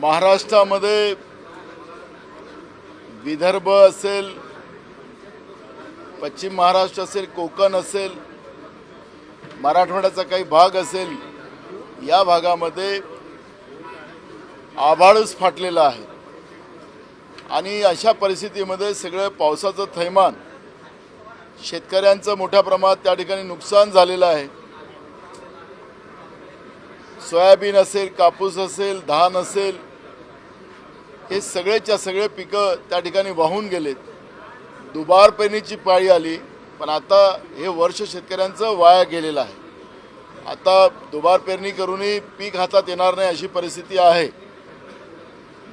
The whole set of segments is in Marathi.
महाराष्ट्रामध्ये विदर्भ असेल, पश्चिम महाराष्ट्र असेल, कोकण असेल, मराठवाड्याचा काही भाग असेल, या भागामध्ये आभाळच फाटलेला आहे आणि अशा परिस्थितीमध्ये सगळं पावसाचं थैमान, शेतकऱ्यांचं मोठ्या प्रमाणात त्या ठिकाणी नुकसान झालेलं आहे। सोयाबीन असेल, कापूस असेल, धान असेल, हे सगळेच्या सगळे पिकं त्या ठिकाणी वाहून गेलेत। दुबार पेरणीची पाळी आली, पण आता हे वर्ष शेतकऱ्यांचं वाया गेलेलं आहे। आता दुबार पेरणी करूनही पीक हातात येणार नाही अशी परिस्थिती आहे।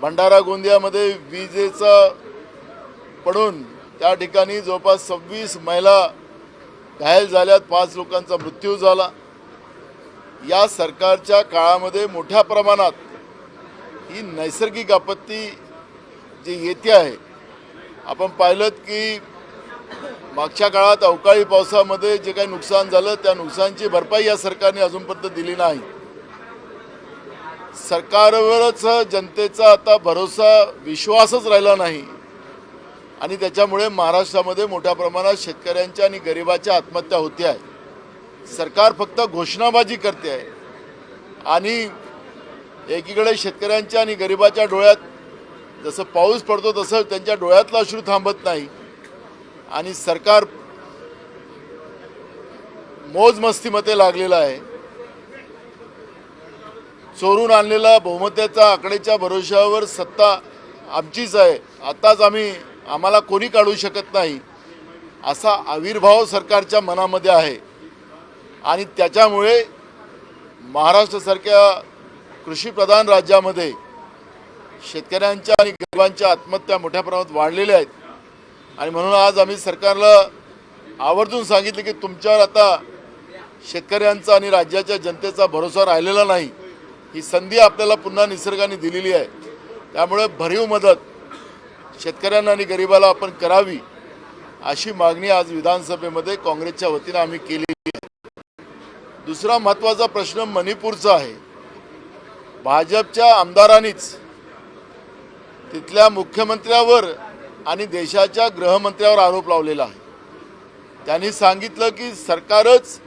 भंडारा गोंदियामध्ये विजेचा पडून त्या ठिकाणी जवळपास 26 महिला घायल झाल्यात, 5 लोकांचा मृत्यू झाला। या सरकारच्या काळामध्ये मोठ्या प्रमाणात ही नैसर्गिक आपत्ती जी येते आहे, आपण पाहिलं की मागच्या काळात अवकाळी पावसामध्ये जे काही नुकसान झालं त्या नुकसानाची भरपाई या सरकारने अजूनपर्यंत दिली नाही। सरकारवरच जनतेचा आता भरोसा, विश्वासच राहिला नाही आणि त्याच्यामुळे महाराष्ट्रामध्ये मोठ्या प्रमाणात शेतकऱ्यांच्या आणि गरिबाच्या आत्महत्या होते आहे। सरकार फक्त घोषणाबाजी करते आहे आणि एकीकडे शेतकऱ्यांच्या आणि गरिबाच्या डोळ्यात जसं पाऊस पडतो तसं त्यांच्या डोळ्यातलं अश्रू थांबत नाही आणि सरकार मोजमस्तीमध्ये लागलेलं आहे। चोरून आणलेला बहुमताच्या आकड्याच्या भरोशावर सत्ता आमचीच आहे, आताच आम्हाला कोणी काढू शकत नाही असा आविर्भाव सरकारच्या मनामध्ये आहे आणि त्याच्यामुळे महाराष्ट्रासारख्या कृषीप्रधान राज्यामध्ये शेतकऱ्यांच्या आणि गरिबांच्या आत्महत्या मोठ्या प्रमाणात वाढलेल्या आहेत आणि म्हणून आज आम्ही सरकारला आवर्जून सांगितले की तुमच्यावर आता शेतकऱ्यांचा आणि राज्याच्या जनतेचा भरोसा राहिलेला नाही। ही संधी आपल्याला पुन्हा निसर्गाने दिलेली आहे, त्यामुळे भरीव मदत शेतकऱ्यांना आणि गरिबाला आपण करावी अशी मागणी आज विधानसभेमध्ये काँग्रेसच्या वतीने आम्ही केलेली आहे। दुसरा महत्त्वाचा प्रश्न मणिपूरचा आहे। भाजपच्या आमदारांनीच तिथल्या मुख्यमंत्र्यावर आणि देशाच्या गृहमंत्र्यावर आरोप लावलेला आहे। त्यांनी सांगितलं की सरकारच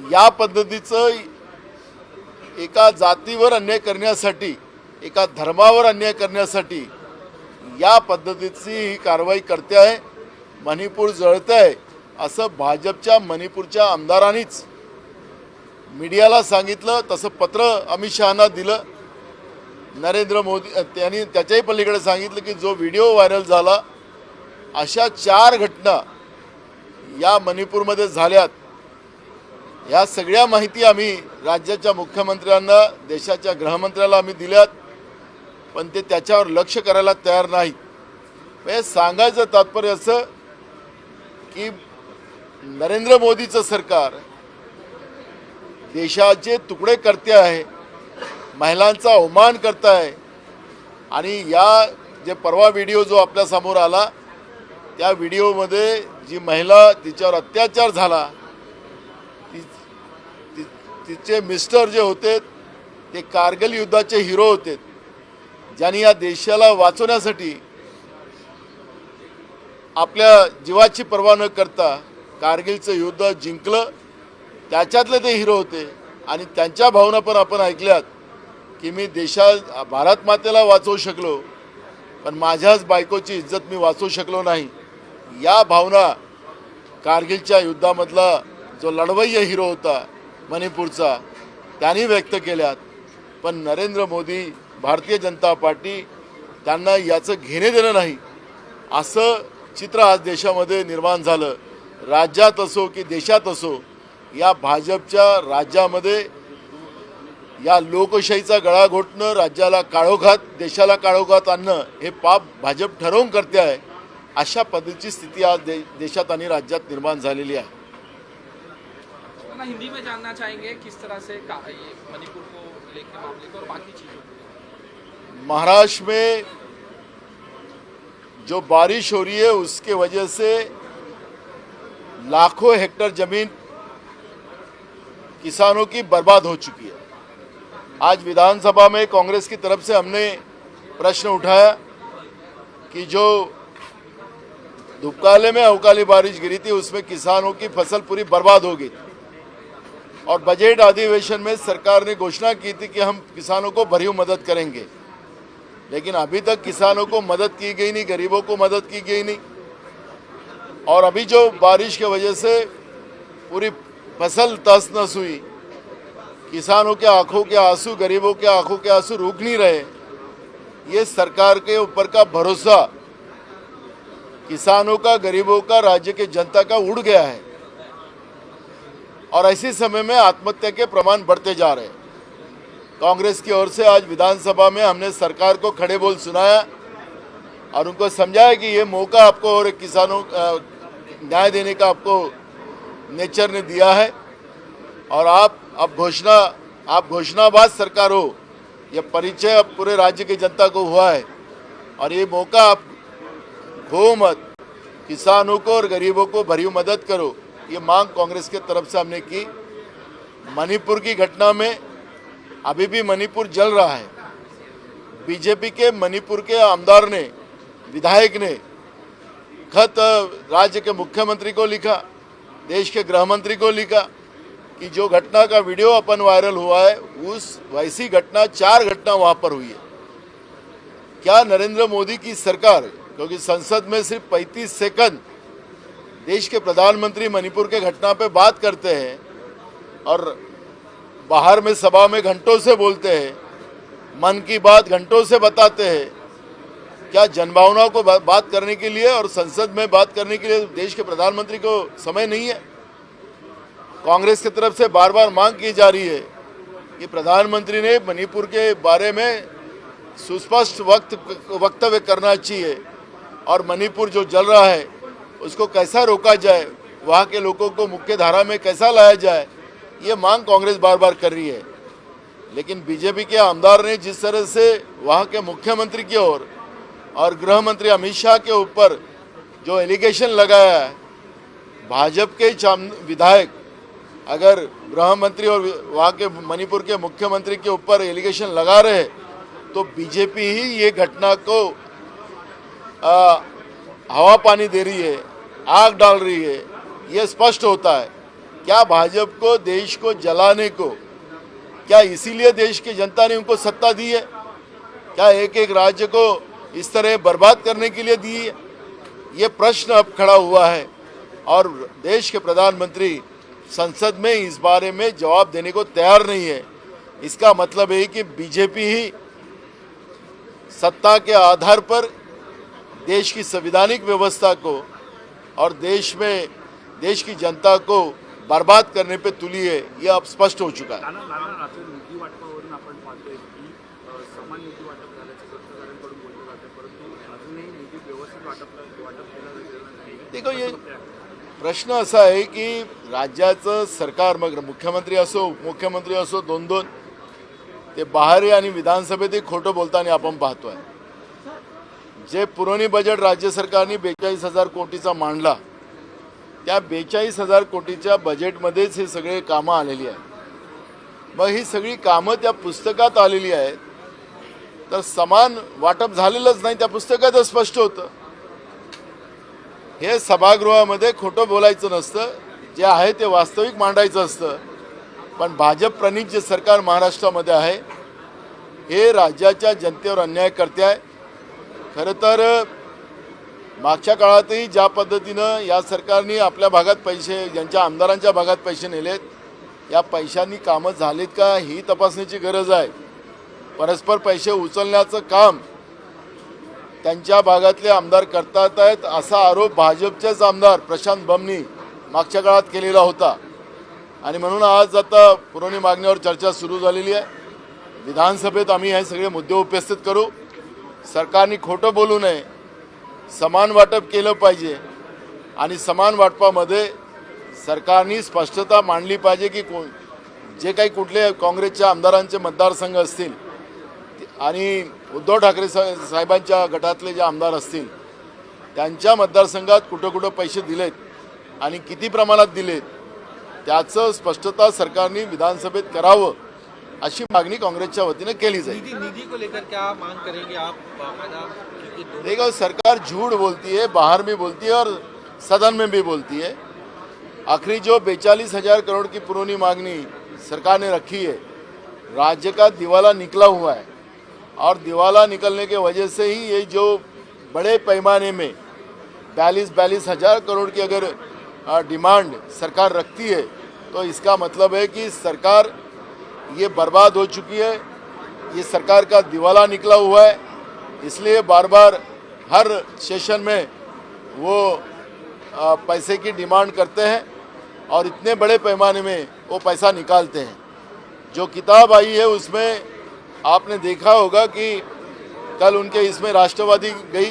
या पद्धतीचं एका जातीवर अन्याय करण्यासाठी, एका धर्मावर अन्याय करण्यासाठी या पद्धतीची ही कारवाई करते आहे। मणिपूर जळतं आहे असं भाजपच्या मणिपूरच्या आमदारांनीच मीडियाला सांगितलं, तसं पत्र अमित शहांना दिलं। नरेंद्र मोदी त्यांनी त्याच्याही पलीकडे सांगितलं की जो व्हिडिओ व्हायरल झाला, अशा 4 घटना या मणिपूरमध्ये झाल्यात। या सगळ्या माहिती आम्ही राज्याच्या मुख्यमंत्र्यांना, देशाच्या गृहमंत्र्याला आम्ही दिल्यात, पण ते त्याच्यावर लक्ष करायला तयार नाहीत। म्हणजे सांगायचं तात्पर्य असं की नरेंद्र मोदीचं सरकार देशाचे तुकडे करते आहे, महिलांचा अवमान करत आहे आणि या जे परवा व्हिडिओ जो आपल्या समोर आला त्या व्हिडिओमध्ये जी महिला, तिच्यावर अत्याचार झाला, तिचे मिस्टर जे होते ते कारगिल युद्धाचे हिरो होते, ज्यांनी या देशाला वाचवण्यासाठी आपल्या जीवाची पर्वा न करता कारगिलचं युद्ध जिंकलं, त्याच्यातले ते हिरो होते आणि त्यांच्या भावना पण आपण ऐकल्यात की मी भारत मातेला वाचवू शकलो पण माझ्याच बायकोची इज्जत मी वाचवू शकलो नाही। या भावना कारगिलच्या युद्धामधला जो लढवय्या हिरो होता मणिपूरचा, त्यांनी व्यक्त केल्यात। पण नरेंद्र मोदी, भारतीय जनता पार्टी त्यांना याचं घेणे देणं नाही असं चित्र आज देशामध्ये निर्माण झालं। राज्यात असो की देशात असो, या भाजपच्या राज्यामध्ये या लोकशाहीचा गळा घोटणं, राज्याला काळोखात, देशाला काळोखात आणणं हे पाप भाजप ठरवून करते आहे। अशा पद्धतीची स्थिती आज देशात आणि राज्यात निर्माण झालेली आहे। हिंदी में जानना चाहेंगे किस तरह से मणिपुर को लेकर मामले को और बाकी चीजों। महाराष्ट्र में जो बारिश हो रही है उसके वजह से लाखों हेक्टेयर जमीन किसानों की बर्बाद हो चुकी है। आज विधानसभा में कांग्रेस की तरफ से हमने प्रश्न उठाया कि जो धूपकाले में अवकाली बारिश गिरी थी उसमें किसानों की फसल पूरी बर्बाद हो गई और बजट अधिवेशन में सरकार ने घोषणा की थी कि हम किसानों को भरपूर मदद करेंगे, लेकिन अभी तक किसानों को मदद की गई नहीं, गरीबों को मदद की गई नहीं। और अभी जो बारिश की वजह से पूरी फसल तहस नहस हुई, किसानों के आंखों के आंसू, गरीबों के आंखों के आंसू रुक नहीं रहे। ये सरकार के ऊपर का भरोसा किसानों का, गरीबों का, राज्य के जनता का उड़ गया है और ऐसे समय में आत्महत्या के प्रमाण बढ़ते जा रहे हैं। कांग्रेस की ओर से आज विधानसभा में हमने सरकार को खड़े बोल सुनाया और उनको समझाया कि ये मौका आपको और किसानों न्याय देने का आपको नेचर ने दिया है और आप अब घोषणाबाज सरकार हो, यह परिचय अब पूरे राज्य की जनता को हुआ है और ये मौका आप खो मत, किसानों को और गरीबों को भरपूर मदद करो। ये मांग कांग्रेस के तरफ से हमने की। मणिपुर की घटना में अभी भी मणिपुर जल रहा है। बीजेपी के मणिपुर के आमदार ने, विधायक ने खत राज्य के मुख्यमंत्री को लिखा, देश के गृह मंत्री को लिखा कि जो घटना का वीडियो अपन वायरल हुआ है उस वैसी घटना 4 घटना वहां पर हुई है। क्या नरेंद्र मोदी की सरकार, क्योंकि संसद में सिर्फ 35 सेकंड देश के प्रधानमंत्री मणिपुर के घटना पे बात करते हैं और बाहर में सभा में घंटों से बोलते हैं, मन की बात घंटों से बताते हैं, क्या जनभावनाओं को बात करने के लिए और संसद में बात करने के लिए देश के प्रधानमंत्री को समय नहीं है? कांग्रेस की तरफ से बार बार मांग की जा रही है कि प्रधानमंत्री ने मणिपुर के बारे में सुस्पष्ट वक्तव्य करना चाहिए और मणिपुर जो जल रहा है उसको कैसा रोका जाए, वहाँ के लोगों को मुख्य धारा में कैसा लाया जाए, ये मांग कांग्रेस बार बार कर रही है। लेकिन बीजेपी के आमदार ने जिस तरह से वहाँ के मुख्यमंत्री की ओर और गृह मंत्री अमित शाह के ऊपर जो एलिगेशन लगाया है, भाजपा के विधायक अगर गृह मंत्री और वहाँ के मणिपुर के मुख्यमंत्री के ऊपर एलिगेशन लगा रहे तो बीजेपी ही ये घटना को हवा पानी दे रही है, आग डाल रही है। ये स्पष्ट होता है। क्या भाजपा को देश को जलाने को, क्या इसीलिए देश की जनता ने उनको सत्ता दी है? क्या एक एक राज्य को इस तरह बर्बाद करने के लिए दी है? ये प्रश्न अब खड़ा हुआ है और देश के प्रधानमंत्री संसद में इस बारे में जवाब देने को तैयार नहीं है। इसका मतलब है कि बीजेपी ही सत्ता के आधार पर देश की संवैधानिक व्यवस्था को और देश में देश की जनता को बर्बाद करने पे तुली है। ये अब स्पष्ट हो चुका है। निधी वाटपावरून आपण पाहतोय की समान निधी वाटप झाल्याचं सत्ताधाऱ्यांकडून बोललं जाते, परंतु अजूनही निधी व्यवस्थित वाटप केला गेलेला नाही। देखो, ये प्रश्न असा आहे की राज्याचं सरकार, मग मुख्यमंत्री असो उपमुख्यमंत्री असो, दोन ते बाहेर आणि विधानसभेत खोटं बोलताना आपण पाहतोय। जे पुरवणी बजेट राज्य सरकारने 42,000 कोटीचा मांडला, त्या 42,000 कोटीच्या बजेटमध्येच हे सगळे कामं आलेली आहेत। मग ही सगळी कामं त्या पुस्तकात आलेली आहेत, तर समान वाटप झालेलंच नाही, त्या पुस्तकात स्पष्ट होतं। हे सभागृहामध्ये खोटं बोलायचं नसतं, जे आहे ते वास्तविक मांडायचं असतं। पण भाजप प्रणित जे सरकार महाराष्ट्रामध्ये आहे हे राज्याच्या जनतेवर अन्याय करते आहे। खरं तर मागच्या काळातही ज्या पद्धतीनं या सरकारने आपल्या भागात पैसे, ज्यांच्या आमदारांच्या भागात पैसे नेलेत, या पैशांनी कामं झालीत का ही तपासण्याची गरज आहे। परस्पर पैसे उचलण्याचं काम त्यांच्या भागातले आमदार करतात आहेत असा आरोप भाजपचेच आमदार प्रशांत बमनी मागच्या काळात केलेला होता आणि म्हणून आज आता पुरवणी मागणीवर चर्चा सुरू झालेली आहे। विधानसभेत आम्ही हे सगळे मुद्दे उपस्थित करू। सरकारने खोटं बोलू नये, समान वाटप केलं पाहिजे आणि समान वाटपामध्ये सरकारने स्पष्टता मांडली पाहिजे की जे काही कुठले काँग्रेसच्या आमदारांचे मतदारसंघ असतील आणि उद्धव ठाकरे साहेबांच्या गटातले जे आमदार असतील त्यांच्या मतदारसंघात कुठं पैसे दिलेत आणि किती प्रमाणात दिलेत त्याचं स्पष्टता सरकारने विधानसभेत करावं अशी मागणी काँग्रेसच्या वतीने केली जाईल. निधि को लेकर क्या मांग करेंगे आप बाकायदा, क्योंकि दोनों देखो, सरकार झूठ बोलती है, बाहर भी बोलती है और सदन में भी बोलती है. आखिरी जो 42,000 करोड़ की पुरानी मांगनी सरकार ने रखी है, राज्य का दिवाला निकला हुआ है और दिवाला निकलने के वजह से ही ये जो बड़े पैमाने में 42,000 करोड़ की अगर डिमांड सरकार रखती है तो इसका मतलब है कि सरकार ये बर्बाद हो चुकी है, ये सरकार का दिवाला निकला हुआ है. इसलिए बार बार हर सेशन में वो पैसे की डिमांड करते हैं और इतने बड़े पैमाने में वो पैसा निकालते हैं. जो किताब आई है उसमें आपने देखा होगा कि कल उनके इसमें राष्ट्रवादी गई,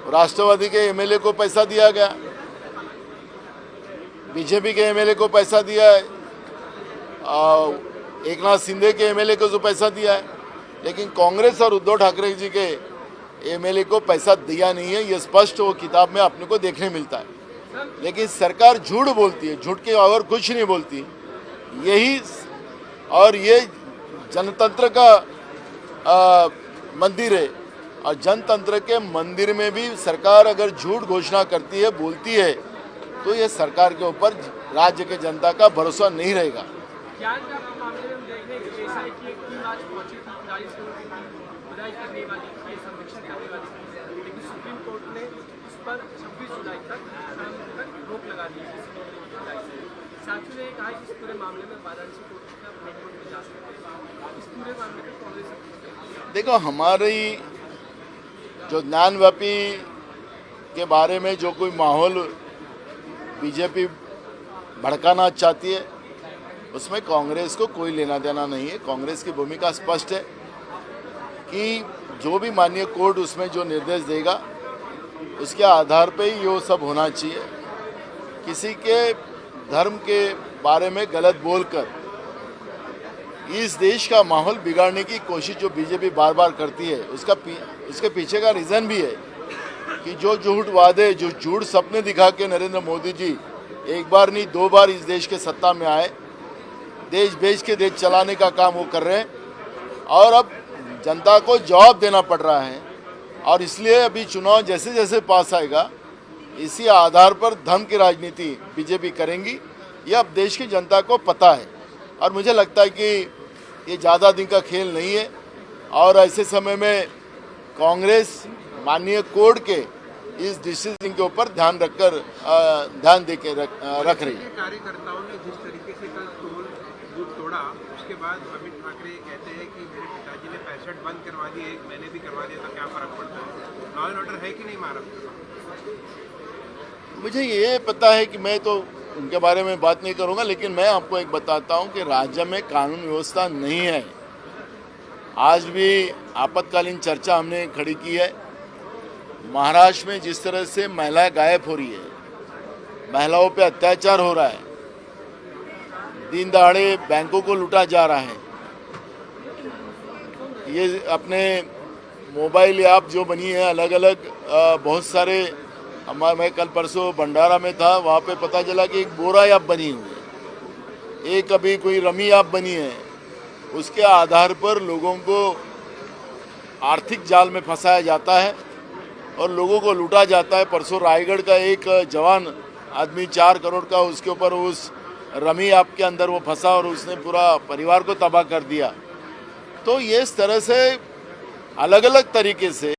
राष्ट्रवादी के एमएलए को पैसा दिया गया, बीजेपी के एमएलए को पैसा दिया है, एकनाथ शिंदे के एमएलए को जो पैसा दिया है, लेकिन कांग्रेस और उद्धव ठाकरे जी के एमएलए को पैसा दिया नहीं है. ये स्पष्ट वो किताब में अपने को देखने मिलता है. लेकिन सरकार झूठ बोलती है, झूठ के और कुछ नहीं बोलती. यही और ये जनतंत्र का मंदिर है और जनतंत्र के मंदिर में भी सरकार अगर झूठ घोषणा करती है, बोलती है, तो ये सरकार के ऊपर राज्य के जनता का भरोसा नहीं रहेगा. ज्ञान का मामले में हम देख रहे हैं कि ऐसा है कि एक टीम आज पहुंची थी 42 करोड़ की खुदाई करने वाली थी, सर्वेक्षण करने वाली थी, लेकिन सुप्रीम कोर्ट ने उस पर 26 जुलाई तक रोक लगा दी है. साथियों ने कहा कि इस पूरे मामले में वाराणसी कोर्ट का हाईकोर्ट में जा सकते हैं. इस पूरे मामले में कांग्रेस देखो, हमारी जो ज्ञानव्यापी के बारे में जो कोई माहौल बीजेपी भड़काना चाहती है उसमें कांग्रेस को कोई लेना देना नहीं है. कांग्रेस की भूमिका स्पष्ट है कि जो भी माननीय कोर्ट उसमें जो निर्देश देगा उसके आधार पे ही ये सब होना चाहिए. किसी के धर्म के बारे में गलत बोलकर इस देश का माहौल बिगाड़ने की कोशिश जो बीजेपी बार बार करती है उसके पीछे का रीज़न भी है कि जो झूठ वादे, जो झूठ सपने दिखा के नरेंद्र मोदी जी एक बार नहीं 2 बार इस देश के सत्ता में आए, देश बेच के देश चलाने का काम वो कर रहे हैं और अब जनता को जवाब देना पड़ रहा है. और इसलिए अभी चुनाव जैसे जैसे पास आएगा इसी आधार पर धर्म की राजनीति बीजेपी करेंगी. ये अब देश की जनता को पता है और मुझे लगता है कि ये ज़्यादा दिन का खेल नहीं है और ऐसे समय में कांग्रेस माननीय कोर्ट के इस डिसीजन के ऊपर ध्यान दे के रख रही है. कार्यकर्ताओं ने जिस तरीके से कल टोल बूथ तोड़ा, उसके बाद अमित ठाकरे कहते हैं कि मेरे पिताजी ने 65 बंद करवा दिए, मैंने भी करवा दिया तो क्या फर्क पड़ता है? लॉ एंड ऑर्डर है कि नहीं महाराष्ट्र? मुझे ये पता है कि मैं तो उनके बारे में बात नहीं करूंगा, लेकिन मैं आपको एक बताता हूं कि राज्य में कानून व्यवस्था नहीं है. आज भी आपातकालीन चर्चा हमने खड़ी की है. महाराष्ट्र में जिस तरह से महिलाएं गायब हो रही है, महिलाओं पे अत्याचार हो रहा है, दिन दहाड़े बैंकों को लूटा जा रहा है, ये अपने मोबाइल ऐप जो बनी है अलग अलग बहुत सारे. मैं कल परसों भंडारा में था, वहाँ पे पता चला कि एक बोरा ऐप बनी हुई है, एक अभी कोई रमी ऐप बनी है. उसके आधार पर लोगों को आर्थिक जाल में फंसाया जाता है और लोगों को लूटा जाता है. परसों रायगढ़ का एक जवान आदमी 4 करोड़ का उसके ऊपर उस रमी ऐप के अंदर वो फंसा और उसने पूरा परिवार को तबाह कर दिया. तो ये इस तरह से अलग अलग तरीके से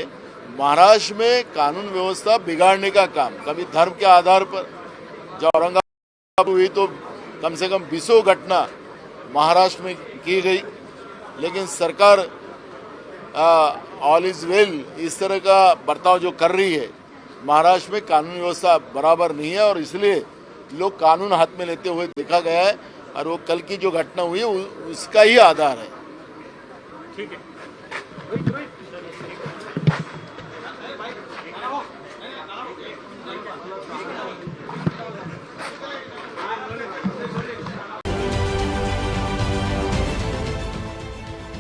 महाराष्ट्र में कानून व्यवस्था बिगाड़ने का काम, कभी धर्म के आधार पर जो औरंगाबाद हुई तो कम से कम 20 घटना महाराष्ट्र में की गई, लेकिन सरकार ऑल इज वेल इस तरह का बर्ताव जो कर रही है, महाराष्ट्र में कानून व्यवस्था बराबर नहीं है और इसलिए लोग कानून हाथ में लेते हुए देखा गया है और वो कल की जो घटना हुई है उसका ही आधार है. ठीक है.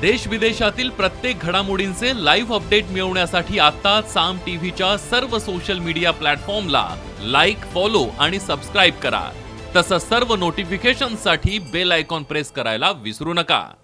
देश विदेशातील प्रत्येक घडामोडींचे लाईव्ह अपडेट मिळवण्यासाठी आता साम टीव्हीच्या सर्व सोशल मीडिया प्लॅटफॉर्मला लाईक, फॉलो आणि सबस्क्राईब करा. तसंच सर्व नोटिफिकेशनसाठी बेल आयकॉन प्रेस करायला विसरू नका.